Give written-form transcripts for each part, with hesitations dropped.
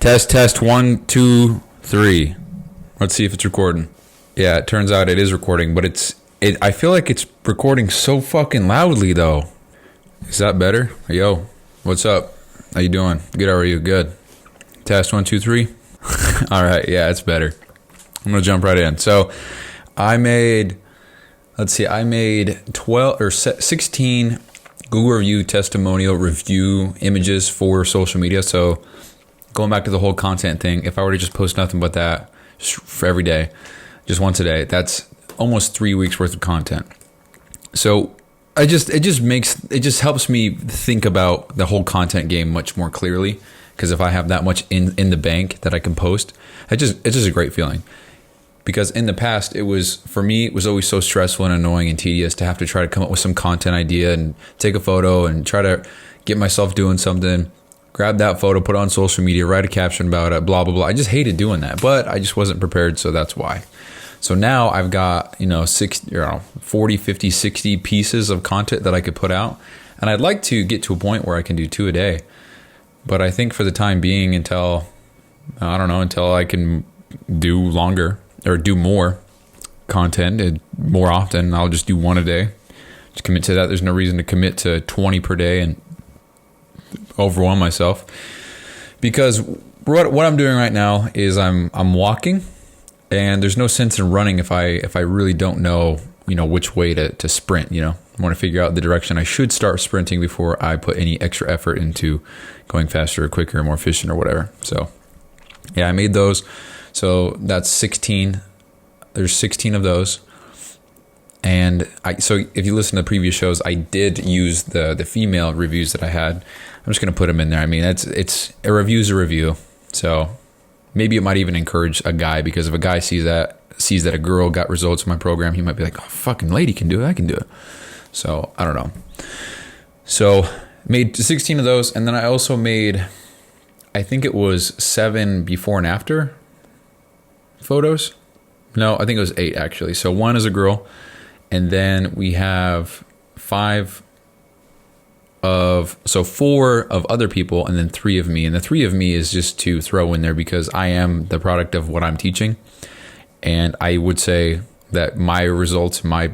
Test 1 2 3. Let's see if it's recording. Yeah, it turns out it is recording, but I feel like it's recording so fucking loudly though. Is that better? Yo, what's up? How you doing? Good, how are you? Good. Test 1 2 3. All right, yeah, it's better. I'm gonna jump right in. So I made 12 or 16 Google review testimonial review images for social media. So going back to the whole content thing, if I were to just post nothing but that for every day, just once a day, that's almost 3 weeks worth of content. So it just helps me think about the whole content game much more clearly, because if I have that much in the bank that I can post, it's just a great feeling. Because in the past, it was always so stressful and annoying and tedious to have to try to come up with some content idea and take a photo and try to get myself doing something, grab that photo, put it on social media, write a caption about it, blah, blah, blah. I just hated doing that, but I just wasn't prepared, so that's why. So now I've got, 40, 50, 60 pieces of content that I could put out. And I'd like to get to a point where I can do 2 a day. But I think for the time being, until I can do longer or do more content and more often, I'll just do 1 a day. Just commit to that. There's no reason to commit to 20 per day and overwhelm myself. Because what I'm doing right now is I'm walking, and there's no sense in running if I really don't know, which way to sprint, I want to figure out the direction I should start sprinting before I put any extra effort into going faster or quicker or more efficient or whatever. So yeah, I made those. So that's 16. There's 16 of those. And so if you listen to the previous shows, I did use the female reviews that I had. I'm just going to put them in there. I mean, it's a review's a review. So maybe it might even encourage a guy, because if a guy sees that a girl got results in my program, he might be like, oh, fucking lady can do it, I can do it. So I don't know. So made 16 of those, and then I also made, I think it was 7 before and after photos. No, I think it was 8 actually. So 1 is a girl, and then we have 4 of other people, and then 3 of me. And the 3 of me is just to throw in there because I am the product of what I'm teaching. And I would say that my results, my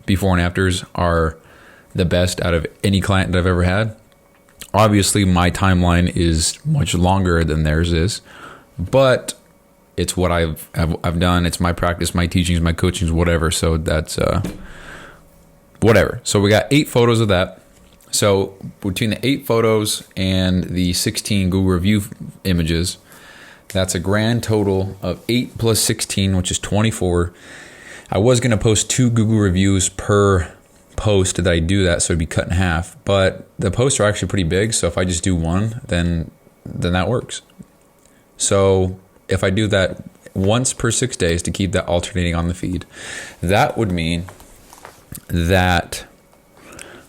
before and afters, are the best out of any client that I've ever had. Obviously, my timeline is much longer than theirs is, but it's what I've done. It's my practice, my teachings, my coachings, whatever. So that's whatever. So we got 8 photos of that. So between the 8 photos and the 16 Google review images, that's a grand total of 8 plus 16, which is 24. I was going to post 2 Google reviews per post that I do that, so it'd be cut in half. But the posts are actually pretty big, so if I just do 1, then that works. So if I do that once per 6 days to keep that alternating on the feed, that would mean that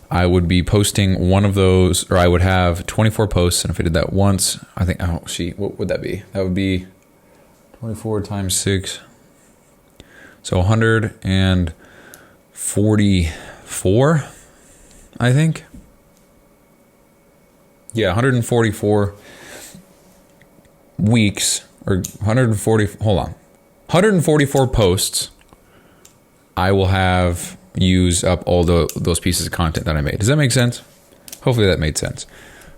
I would be posting one of those, or I would have 24 posts. And if I did that once, I think, what would that be? That would be 24 times 6. So 144, I think. Yeah, 144 weeks, or 144 posts. I will have use up all those pieces of content that I made. Does that make sense? Hopefully that made sense.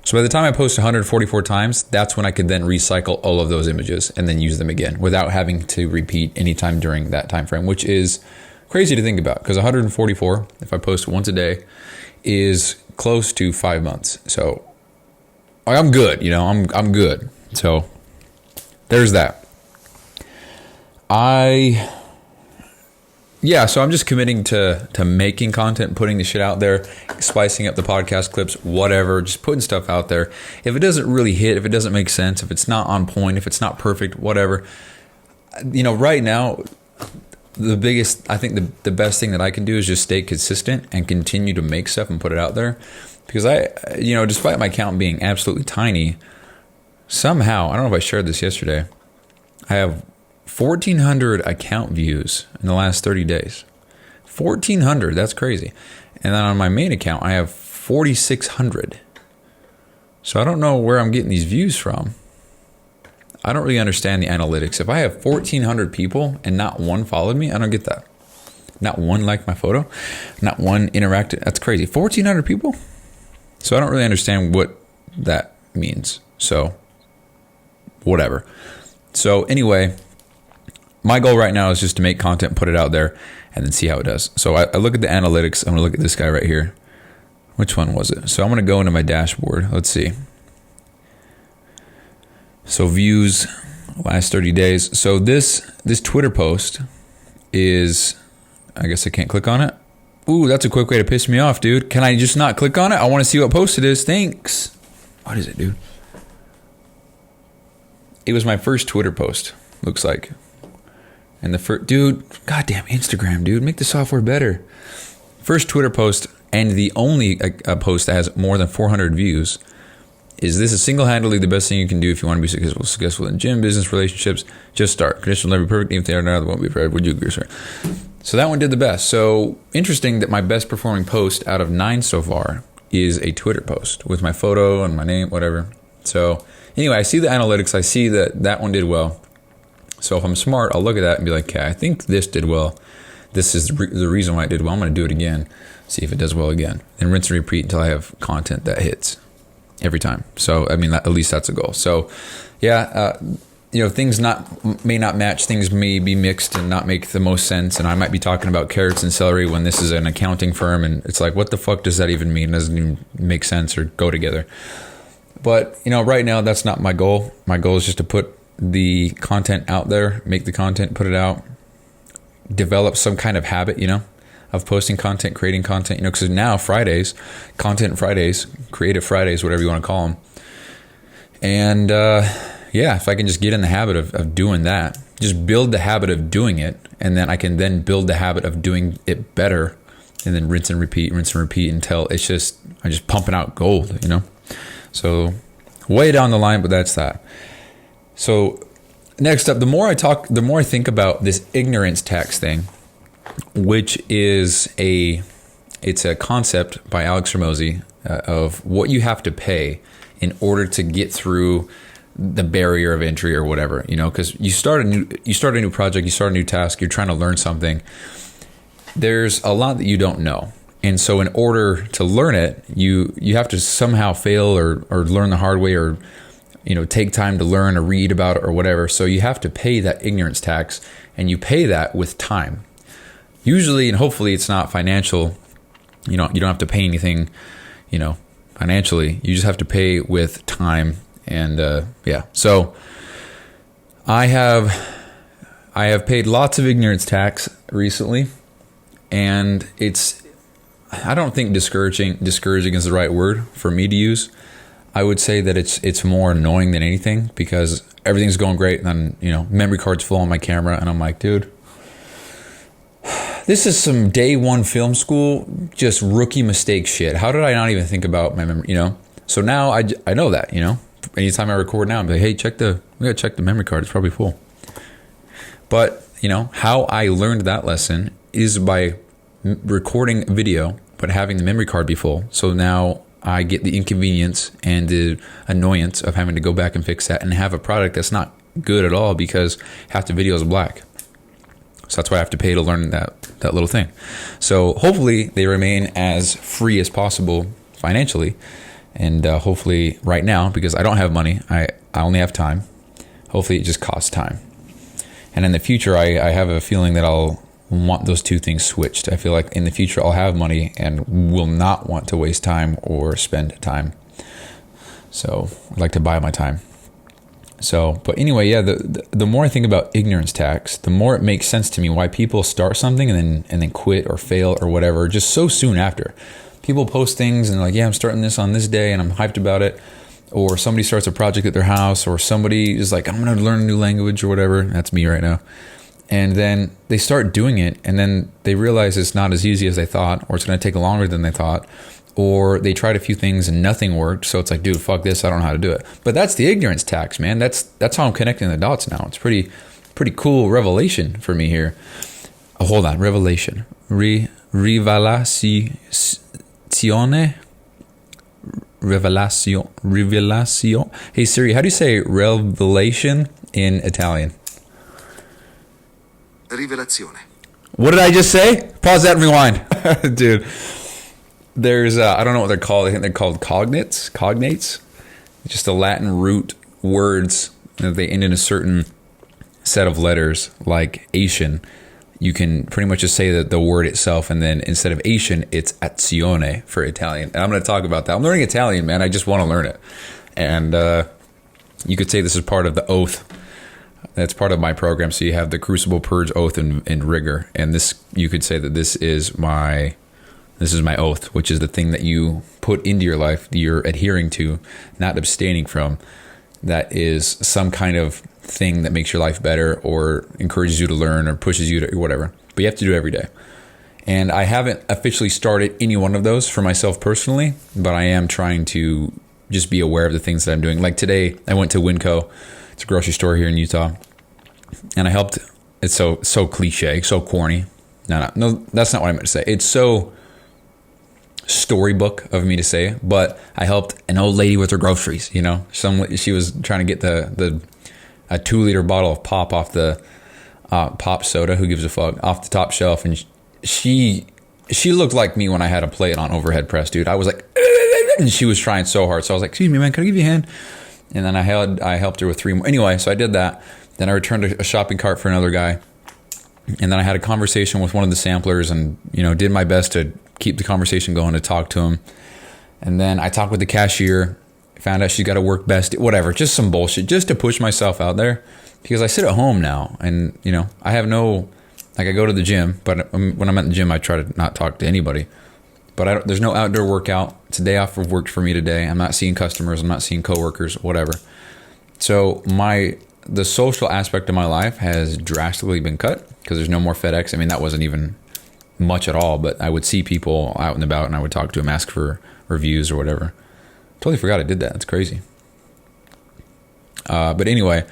So by the time I post 144 times, that's when I could then recycle all of those images and then use them again without having to repeat any time during that time frame, which is crazy to think about, because 144, if I post once a day, is close to 5 months. So I'm good, I'm good. So there's that. So I'm just committing to making content, putting the shit out there, spicing up the podcast clips, whatever, just putting stuff out there. If it doesn't really hit, if it doesn't make sense, if it's not on point, if it's not perfect, whatever, right now, the best thing that I can do is just stay consistent and continue to make stuff and put it out there. Because despite my account being absolutely tiny, somehow, I don't know if I shared this yesterday, I have 1,400 account views in the last 30 days. 1,400, that's crazy. And then on my main account, I have 4,600. So I don't know where I'm getting these views from. I don't really understand the analytics. If I have 1,400 people and not one followed me, I don't get that. Not one liked my photo, not one interacted. That's crazy. 1,400 people? So I don't really understand what that means. So whatever. So anyway, my goal right now is just to make content, put it out there, and then see how it does. So I look at the analytics. I'm going to look at this guy right here. Which one was it? So I'm going to go into my dashboard. Let's see. So views, last 30 days. So this Twitter post is, I guess I can't click on it. Ooh, that's a quick way to piss me off, dude. Can I just not click on it? I want to see what post it is. Thanks. What is it, dude? It was my first Twitter post, looks like. And the first, dude, goddamn Instagram, dude, make the software better. First Twitter post, and the only post that has more than 400 views. Is this is single-handedly the best thing you can do if you want to be successful in gym, business, relationships? Just start. Conditions will never be perfect. Even if they are not, they won't be forever. Would you agree, sir? So that one did the best. So interesting that my best performing post out of 9 so far is a Twitter post with my photo and my name, whatever. So anyway, I see the analytics. I see that one did well. So if I'm smart, I'll look at that and be like, okay, I think this did well. This is the reason why it did well. I'm going to do it again, see if it does well again. And rinse and repeat until I have content that hits every time. So, I mean, at least that's a goal. So, yeah, things may not match. Things may be mixed and not make the most sense. And I might be talking about carrots and celery when this is an accounting firm. And it's like, what the fuck does that even mean? It doesn't even make sense or go together. But, right now, that's not my goal. My goal is just to put the content out there, make the content, put it out, develop some kind of habit, of posting content, creating content, because now Fridays, content Fridays, creative Fridays, whatever you want to call them. And if I can just get in the habit of doing that, just build the habit of doing it, and then I can then build the habit of doing it better, and then rinse and repeat until I'm just pumping out gold, So way down the line, but that's that. So next up, the more I think about this ignorance tax thing, which is it's a concept by Alex Hormozi of what you have to pay in order to get through the barrier of entry or whatever, because you start a new project, you start a new task, you're trying to learn something. There's a lot that you don't know. And so in order to learn it, you have to somehow fail or learn the hard way or take time to learn or read about it or whatever. So you have to pay that ignorance tax, and you pay that with time. Usually, and hopefully it's not financial. You don't have to pay anything, financially. You just have to pay with time. And so I have paid lots of ignorance tax recently, and I don't think discouraging is the right word for me to use. I would say that it's more annoying than anything, because everything's going great, and then memory card's full on my camera, and I'm like, dude, this is some day one film school, just rookie mistake shit. How did I not even think about my memory? So now I know that. Anytime I record now, I'm like, hey, we gotta check the memory card. It's probably full. But how I learned that lesson is by recording video, but having the memory card be full. So now I get the inconvenience and the annoyance of having to go back and fix that and have a product that's not good at all because half the video is black. So that's why I have to pay to learn that little thing. So hopefully they remain as free as possible financially. And hopefully right now, because I don't have money, I only have time. Hopefully it just costs time. And in the future, I have a feeling that I'll want those two things switched. I feel like in the future I'll have money and will not want to waste time or spend time. So I'd like to buy my time. So, but anyway, yeah, the more I think about ignorance tax, the more it makes sense to me why people start something and then quit or fail or whatever just so soon after. People post things and they're like, yeah, I'm starting this on this day and I'm hyped about it. Or somebody starts a project at their house, or somebody is like, I'm going to learn a new language or whatever. That's me right now. And then they start doing it, and then they realize it's not as easy as they thought, or it's going to take longer than they thought. Or they tried a few things and nothing worked. So it's like, dude, fuck this. I don't know how to do it. But that's the ignorance tax, man. That's how I'm connecting the dots now. It's pretty cool revelation for me here. Oh, hold on. Revelation. Rivelazione. Rivelazione. Hey Siri, how do you say revelation in Italian? Rivelazione. What did I just say? Pause that and rewind. Dude, there's, I don't know what they're called. I think they're called cognates. Just the Latin root words. They end in a certain set of letters, like Asian. You can pretty much just say the word itself, and then instead of Asian, it's azione for Italian. And I'm going to talk about that. I'm learning Italian, man. I just want to learn it. And you could say this is part of the oath. That's part of my program. So you have the crucible, purge, oath, and rigor. And this, you could say that this is my oath, which is the thing that you put into your life, that you're adhering to, not abstaining from. That is some kind of thing that makes your life better or encourages you to learn or pushes you to whatever. But you have to do it every day. And I haven't officially started any one of those for myself personally, but I am trying to just be aware of the things that I'm doing. Like today, I went to Winco. It's a grocery store here in Utah. And I helped. It's so cliche, so corny. No, that's not what I meant to say. It's so storybook of me to say, but I helped an old lady with her groceries. You know, she was trying to get a 2-liter bottle of pop off the pop soda. Who gives a fuck? Off the top shelf, and she looked like me when I had a plate on overhead press, dude. I was like, and she was trying so hard. So I was like, "Excuse me, man, can I give you a hand?" And then I helped her with 3 more. Anyway, so I did that. Then I returned a shopping cart for another guy, and then I had a conversation with one of the samplers, and did my best to keep the conversation going, to talk to him. And then I talked with the cashier, found out she's got to work best, whatever, just some bullshit, just to push myself out there, because I sit at home now, and I have no, like, I go to the gym, but when I'm at the gym, I try to not talk to anybody. But there's no outdoor workout. It's a day off of work for me today. I'm not seeing customers. I'm not seeing coworkers, whatever. So the social aspect of my life has drastically been cut because there's no more FedEx. I mean, that wasn't even much at all, but I would see people out and about and I would talk to them, ask for reviews or whatever. Totally forgot I did that. That's crazy. But anyway,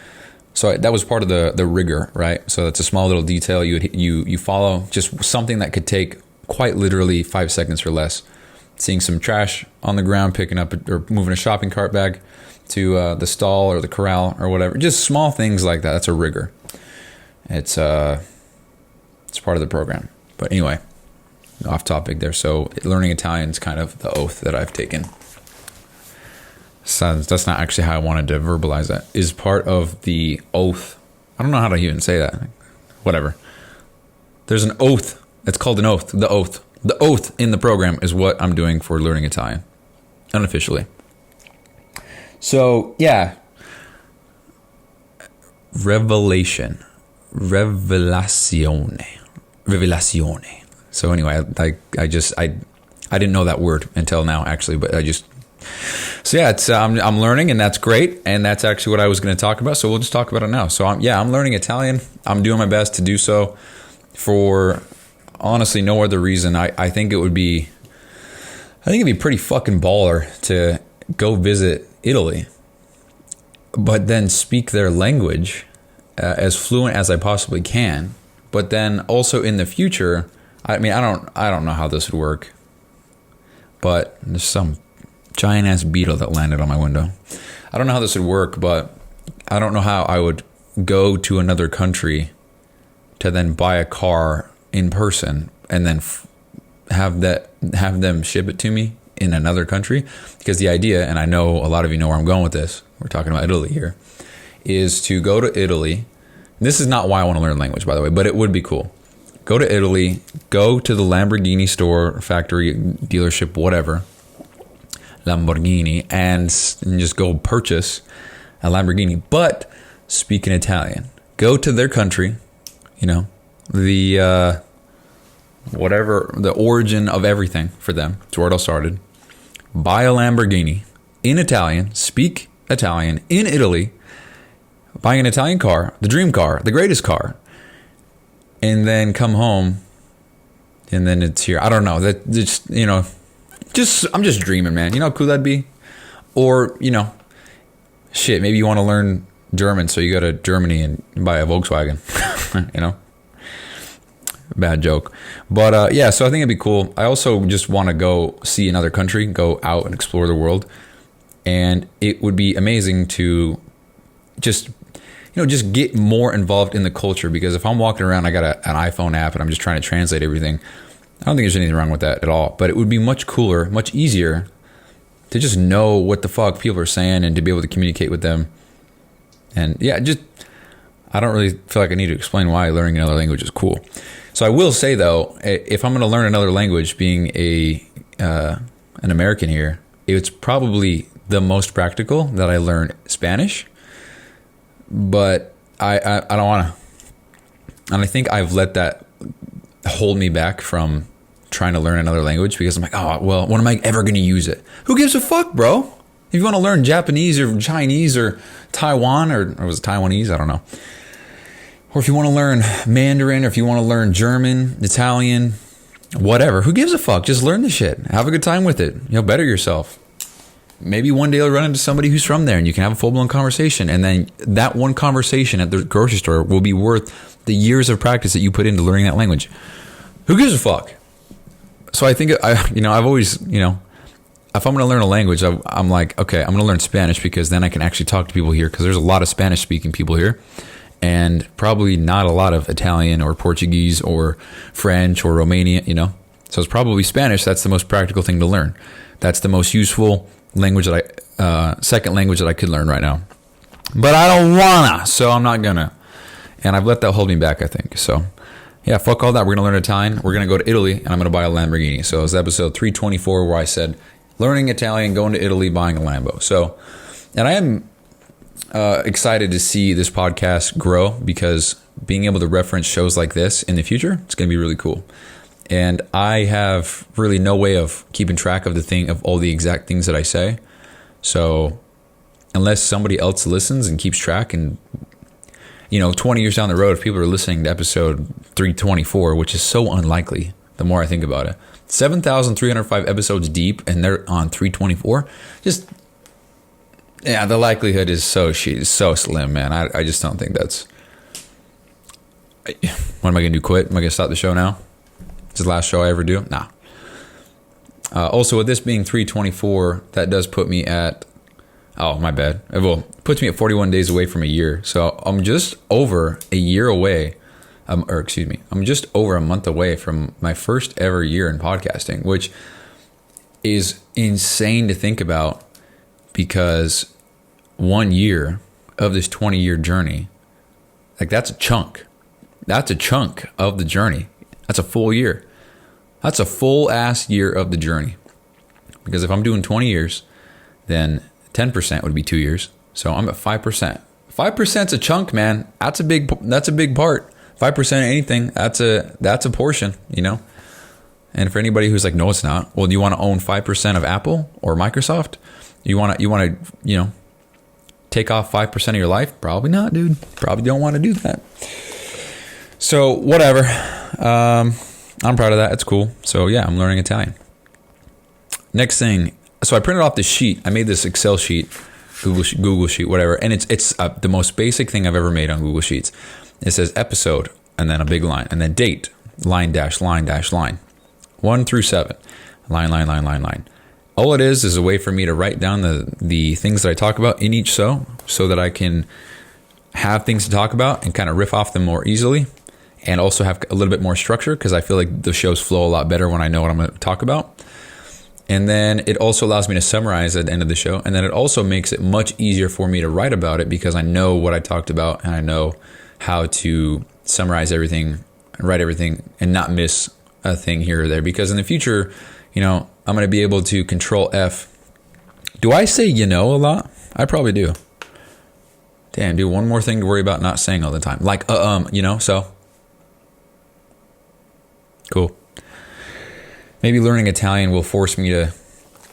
so that was part of the rigor, right? So that's a small little detail you follow, just something that could take quite literally 5 seconds or less. Seeing some trash on the ground, picking up or moving a shopping cart bag to the stall or the corral or whatever. Just small things like that. That's a rigor. It's part of the program. But anyway, off topic there. So learning Italian is kind of the oath that I've taken. So that's not actually how I wanted to verbalize that. Is part of the oath. I don't know how to even say that. Whatever. There's an oath. It's called an oath. The oath. The oath in the program is what I'm doing for learning Italian. Unofficially. So, yeah. Revelazione. So anyway, I didn't know that word until now, actually, but I'm learning, and that's great, and that's actually what I was going to talk about. So we'll just talk about it now. So I'm learning Italian. I'm doing my best to do so for honestly no other reason. I think it'd be pretty fucking baller to go visit Italy, but then speak their language as fluent as I possibly can. But then also in the future, I mean, I don't know how this would work, but there's some giant ass beetle that landed on my window. I don't know how this would work, but I don't know how I would go to another country to then buy a car in person and then have them ship it to me in another country. Because the idea, and I know a lot of you know where I'm going with this, we're talking about Italy here, is to go to Italy. This is not why I want to learn language, by the way, but it would be cool. Go to Italy, go to the Lamborghini store, factory, dealership, whatever, Lamborghini, and just go purchase a Lamborghini, but speak in Italian. Go to their country, the whatever, the origin of everything for them. It's where it all started. Buy a Lamborghini in Italian, speak Italian in Italy, buying an Italian car, the dream car, the greatest car, and then come home, and then it's here. I don't know. That just I'm just dreaming, man. You know how cool that'd be? Or, shit, maybe you want to learn German, so you go to Germany and buy a Volkswagen, Bad joke. But yeah, so I think it'd be cool. I also just want to go see another country, go out and explore the world. And it would be amazing to just, just get more involved in the culture. Because if I'm walking around, I got an iPhone app and I'm just trying to translate everything. I don't think there's anything wrong with that at all. But it would be much cooler, much easier to just know what the fuck people are saying and to be able to communicate with them. And yeah, I don't really feel like I need to explain why learning another language is cool. So I will say though, if I'm going to learn another language, being an American here, it's probably the most practical that I learn Spanish. But I don't want to. And I think I've let that hold me back from trying to learn another language, because I'm like, oh, well, when am I ever going to use it? Who gives a fuck, bro? If you want to learn Japanese or Chinese or Taiwan, or was it Taiwanese? I don't know. Or if you want to learn Mandarin, or if you want to learn German, Italian, whatever, who gives a fuck? Just learn the shit. Have a good time with it. Better yourself. Maybe one day you'll run into somebody who's from there and you can have a full-blown conversation. And then that one conversation at the grocery store will be worth the years of practice that you put into learning that language. Who gives a fuck? So I think, I've always, if I'm going to learn a language, I'm like, okay, I'm going to learn Spanish, because then I can actually talk to people here, because there's a lot of Spanish-speaking people here. And probably not a lot of Italian or Portuguese or French or Romanian, So it's probably Spanish. That's the most practical thing to learn. That's the most useful language second language that I could learn right now. But I don't wanna, so I'm not gonna. And I've let that hold me back, I think. So yeah, fuck all that. We're gonna learn Italian. We're gonna go to Italy, and I'm gonna buy a Lamborghini. So it's episode 324 where I said learning Italian, going to Italy, buying a Lambo. So, and I am excited to see this podcast grow, because being able to reference shows like this in the future, it's going to be really cool. And I have really no way of keeping track of all the exact things that I say. So unless somebody else listens and keeps track, and 20 years down the road, if people are listening to episode 324, which is so unlikely the more I think about it, 7,305 episodes deep, and they're on 324, the likelihood is so slim, man. I just don't think that's. What am I gonna do? Quit? Am I gonna stop the show now? It's the last show I ever do? Nah. Also, with this being 324, that does put me at. Oh, my bad. Well, puts me at 41 days away from a year. So I'm just over a year away. I'm just over a month away from my first ever year in podcasting, which is insane to think about, because 1 year of this 20-year journey, like, that's a chunk. That's a chunk of the journey. That's a full year. That's a full ass year of the journey. Because if I'm doing 20 years, then 10% would be 2 years. So I'm at 5%. 5%'s a chunk, man. That's a big part. 5% of anything, that's a portion, And for anybody who's like, no, it's not. Well, do you want to own 5% of Apple or Microsoft? You want to, take off 5% of your life? Probably not, dude. Probably don't want to do that. So whatever. I'm proud of that. It's cool. So yeah, I'm learning Italian. Next thing. So I printed off this sheet. I made this Excel sheet, Google sheet, whatever. And it's the most basic thing I've ever made on Google Sheets. It says episode, and then a big line, and then date, line dash line dash line, 1 through 7, line. All it is a way for me to write down the things that I talk about in each show, so that I can have things to talk about and kind of riff off them more easily, and also have a little bit more structure, because I feel like the shows flow a lot better when I know what I'm going to talk about. And then it also allows me to summarize at the end of the show, and then it also makes it much easier for me to write about it, because I know what I talked about, and I know how to summarize everything and write everything and not miss a thing here or there. Because in the future, I'm going to be able to Control F. Do I say a lot? I probably do. Damn, dude, one more thing to worry about not saying all the time. Like, so. Cool. Maybe learning Italian will force me to.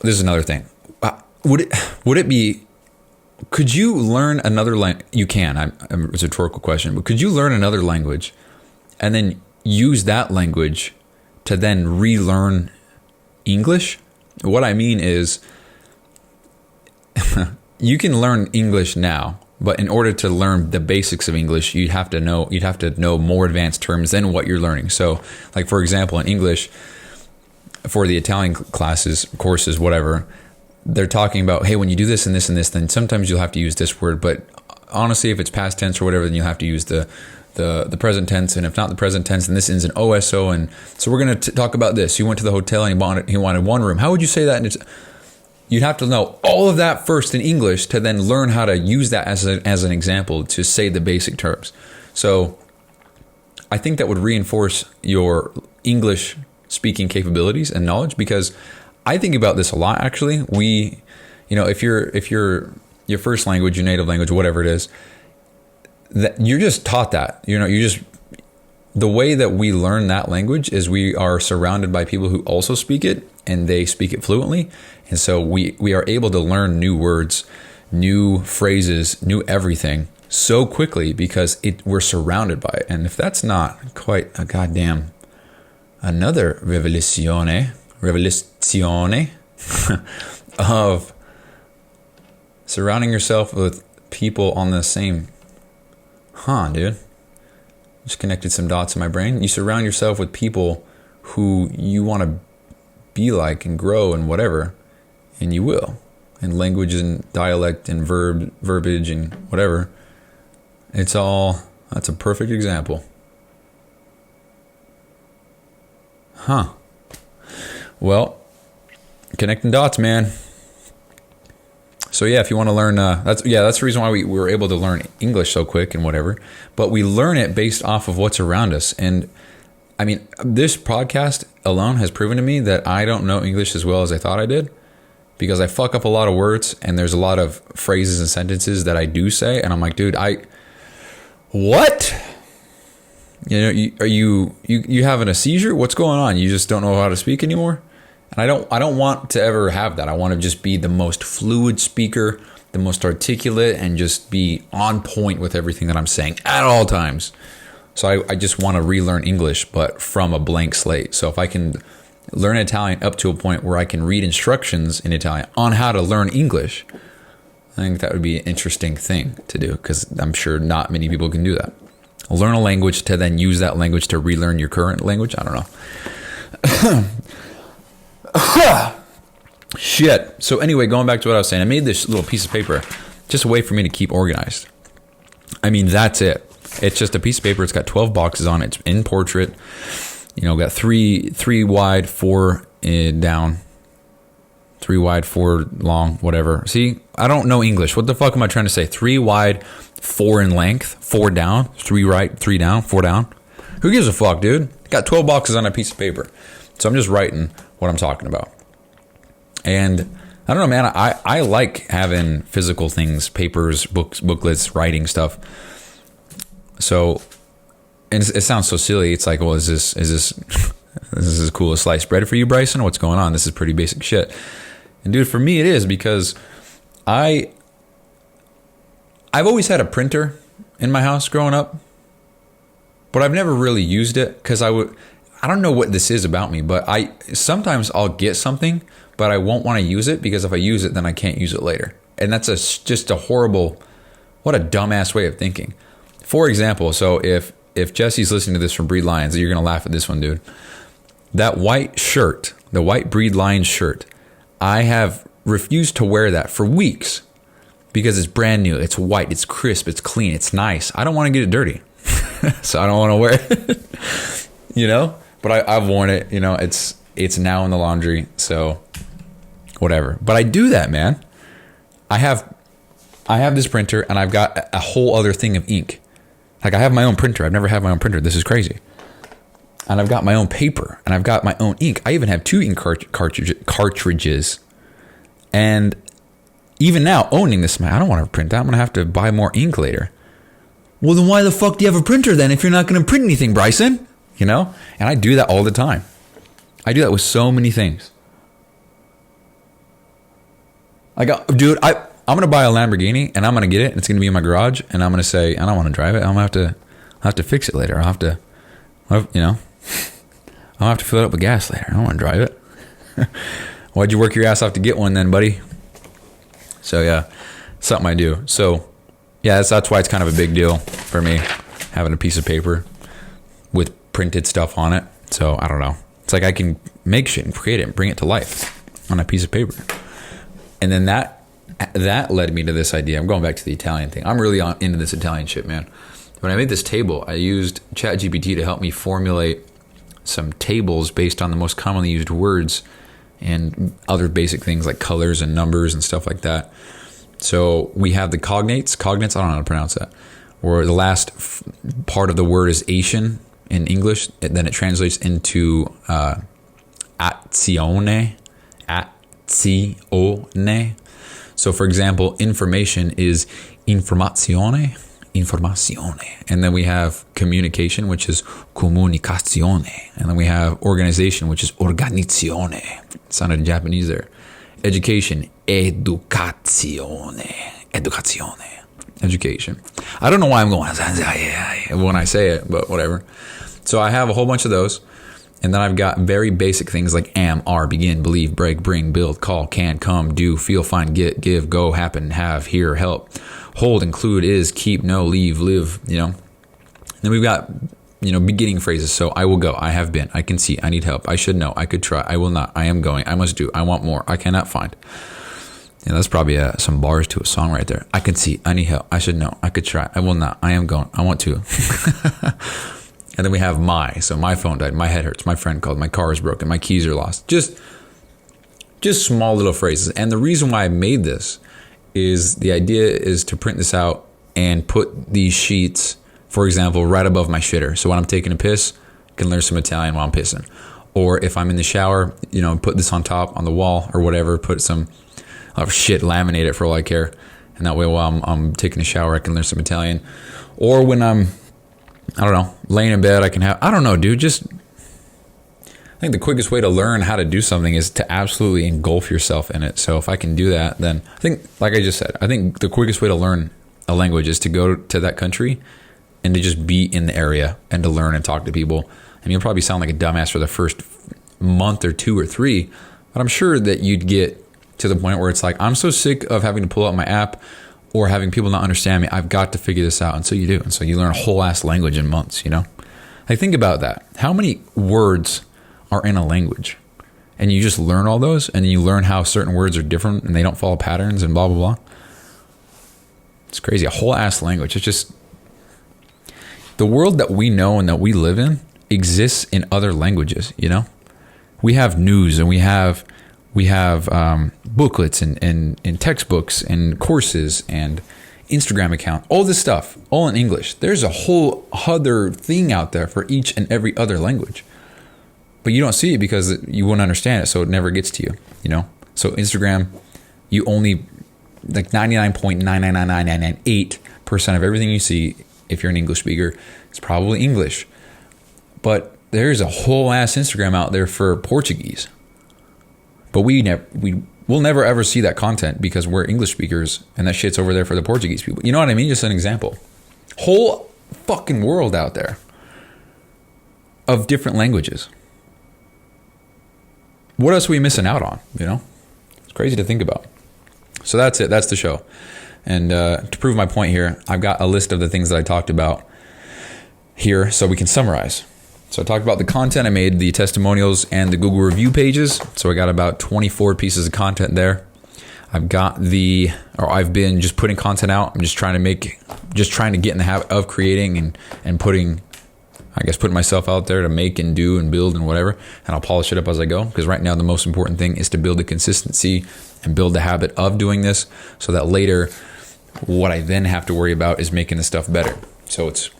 This is another thing. Would it be? Could you learn another language? You can. It's a rhetorical question, but could you learn another language, and then use that language to then relearn English? What I mean is, you can learn English now, But in order to learn the basics of English, you'd have to know more advanced terms than what you're learning. So, like for example, in English, for the Italian courses, whatever, they're talking about, hey, when you do this and this and this, then sometimes you'll have to use this word. But honestly, if it's past tense or whatever, then you'll have to use the present tense. And if not the present tense, then this ends in OSO. And so we're going to talk about this. You went to the hotel and he wanted one room. How would you say that? And you'd have to know all of that first in English to then learn how to use that as an example to say the basic terms. So I think that would reinforce your English speaking capabilities and knowledge, because I think about this a lot, actually. If your first language, your native language, whatever it is, that you're just taught that, the way that we learn that language is we are surrounded by people who also speak it, and they speak it fluently. And so we are able to learn new words, new phrases, new everything so quickly because we're surrounded by it. And if that's not quite a goddamn another rivelazione of surrounding yourself with people on the same, dude. Just connected some dots in my brain. You surround yourself with people who you want to be like and grow and whatever, and you will. And language and dialect and verbiage and whatever. That's a perfect example. Well, connecting dots, man. So yeah, if you want to learn, that's the reason why we were able to learn English so quick and whatever. But we learn it based off of what's around us. And I mean, this podcast alone has proven to me that I don't know English as well as I thought I did, because I fuck up a lot of words, and there's a lot of phrases and sentences that I do say, and I'm like, dude, what? Are you having a seizure? What's going on? You just don't know how to speak anymore? And I don't want to ever have that. I want to just be the most fluid speaker, the most articulate, and just be on point with everything that I'm saying at all times. So I just want to relearn English, but from a blank slate. So if I can learn Italian up to a point where I can read instructions in Italian on how to learn English, I think that would be an interesting thing to do, because I'm sure not many people can do that. Learn a language to then use that language to relearn your current language. I don't know. Shit. So anyway, going back to what I was saying, I made this little piece of paper just a way for me to keep organized. I mean, that's it. It's just a piece of paper. It's got 12 boxes on it. It's in portrait. Got three wide, 4 down, 3 wide, 4 long, whatever. See, I don't know English. What the fuck am I trying to say? 3 wide, 4 in length, 4 down, 3 right, 3 down, 4 down. Who gives a fuck, dude? Got 12 boxes on a piece of paper. So I'm just writing what I'm talking about. And I don't know, man, I like having physical things, papers, booklets, writing stuff. So, and it sounds so silly. It's like, well, is this as cool as sliced bread for you, Bryson? What's going on? This is pretty basic shit. And dude, for me it is, because I've always had a printer in my house growing up, but I've never really used it because I don't know what this is about me, but sometimes I'll get something, but I won't want to use it, because if I use it, then I can't use it later. And that's just a horrible, what a dumbass way of thinking. For example, so if Jesse's listening to this from Breed Lions, you're going to laugh at this one, dude. That white shirt, the white Breed Lions shirt, I have refused to wear that for weeks because it's brand new. It's white. It's crisp. It's clean. It's nice. I don't want to get it dirty. So I don't want to wear it, but I've worn it, it's now in the laundry. So whatever, but I do that, man. I have this printer, and I've got a whole other thing of ink. Like, I have my own printer. I've never had my own printer. This is crazy. And I've got my own paper, and I've got my own ink. I even have 2 ink cartridges. And even now, owning this, I don't want to print that. I'm going to have to buy more ink later. Well, then why the fuck do you have a printer then if you're not going to print anything, Bryson? And I do that all the time. I do that with so many things. Dude, I'm going to buy a Lamborghini, and I'm going to get it, and it's going to be in my garage, and I'm going to say, I don't want to drive it. I'll have to fix it later. I'll have to fill it up with gas later. I don't want to drive it. Why'd you work your ass off to get one then, buddy? So yeah, something I do. So Yeah, that's why it's kind of a big deal for me, having a piece of paper with printed stuff on it. So I don't know. It's like I can make shit and create it and bring it to life on a piece of paper. And then that led me to this idea. I'm going back to the Italian thing. I'm really into this Italian shit, man. When I made this table, I used ChatGPT to help me formulate some tables based on the most commonly used words and other basic things like colors and numbers and stuff like that. So we have the cognates. Cognates, I don't know how to pronounce that. Where the last part of the word is Asian in English. Then it translates into azione. Azione. So for example, information is informazione. And then we have communication, which is comunicazione. And then we have organization, which is organizzazione. It sounded Japanese there. Education, educazione. Education. I don't know why I'm going when I say it, but whatever. So I have a whole bunch of those. And then I've got very basic things like am, are, begin, believe, break, bring, build, call, can, come, do, feel, find, get, give, go, happen, have, hear, help, hold, include, is, keep, know, leave, live, Then we've got, beginning phrases. So I will go, I have been, I can see, I need help, I should know, I could try, I will not, I am going, I must do, I want more, I cannot find. That's probably some bars to a song right there. I can see, I need help, I should know, I could try, I will not, I am going, I want to. And then we have so my phone died, my head hurts, my friend called, my car is broken, my keys are lost. Just small little phrases. And the reason why I made this is the idea is to print this out and put these sheets, for example, right above my shitter. So when I'm taking a piss, I can learn some Italian while I'm pissing. Or if I'm in the shower, put this on top on the wall or whatever, put some laminate it for all I care. And that way while I'm taking a shower, I can learn some Italian. Or when I'm laying in bed, I don't know, dude, I think the quickest way to learn how to do something is to absolutely engulf yourself in it. So if I can do that, then I think, like I just said, I think the quickest way to learn a language is to go to that country and to just be in the area and to learn and talk to people. And you'll probably sound like a dumbass for the first month or 2 or 3, but I'm sure that you'd get to the point where it's like, I'm so sick of having to pull out my app or having people not understand me. I've got to figure this out. And so you do. And so you learn a whole ass language in months, Like think about that. How many words are in a language? And you just learn all those, and you learn how certain words are different and they don't follow patterns and blah, blah, blah. It's crazy. A whole ass language. It's just the world that we know and that we live in exists in other languages, We have news and we have booklets and textbooks and courses and Instagram account, all this stuff, all in English. There's a whole other thing out there for each and every other language. But you don't see it because you won't understand it, so it never gets to you, So Instagram, you only, like 99.99998% of everything you see, if you're an English speaker, is probably English. But there's a whole ass Instagram out there for Portuguese. But we'll never ever see that content because we're English speakers and that shit's over there for the Portuguese people. You know what I mean? Just an example. Whole fucking world out there of different languages. What else are we missing out on? It's crazy to think about. So that's it. That's the show. And to prove my point here, I've got a list of the things that I talked about here so we can summarize. So I talked about the content I made, the testimonials, and the Google review pages. So I got about 24 pieces of content there. I've been just putting content out. I'm just trying to get in the habit of creating and putting myself out there to make and do and build and whatever. And I'll polish it up as I go. Because right now the most important thing is to build the consistency and build the habit of doing this so that later what I then have to worry about is making the stuff better. So it's,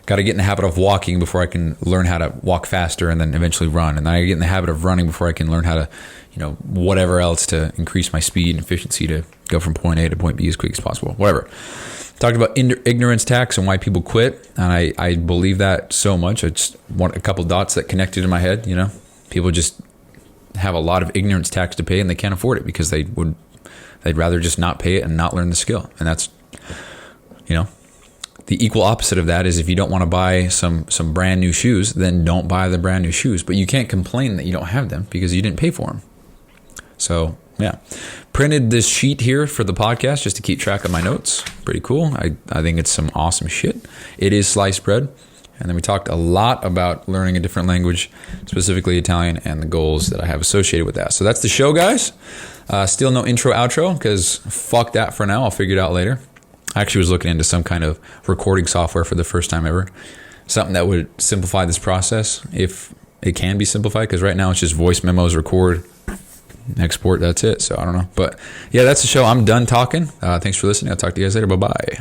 got to get in the habit of walking before I can learn how to walk faster and then eventually run. And then I get in the habit of running before I can learn how to, whatever else to increase my speed and efficiency to go from point A to point B as quick as possible. Whatever. Talked about ignorance tax and why people quit. And I believe that so much. I just want a couple dots that connected in my head, People just have a lot of ignorance tax to pay and they can't afford it because they'd rather just not pay it and not learn the skill. And that's, the equal opposite of that is if you don't want to buy some brand new shoes, then don't buy the brand new shoes. But you can't complain that you don't have them because you didn't pay for them. So, yeah. printed this sheet here for the podcast just to keep track of my notes. Pretty cool. I think it's some awesome shit. It is sliced bread. And then we talked a lot about learning a different language, specifically Italian, and the goals that I have associated with that. So that's the show, guys. Still no intro, outro, because fuck that for now. I'll figure it out later. I actually was looking into some kind of recording software for the first time ever. Something that would simplify this process, if it can be simplified, because right now it's just voice memos, record, export, that's it. So I don't know. But yeah, that's the show. I'm done talking. Thanks for listening. I'll talk to you guys later. Bye-bye.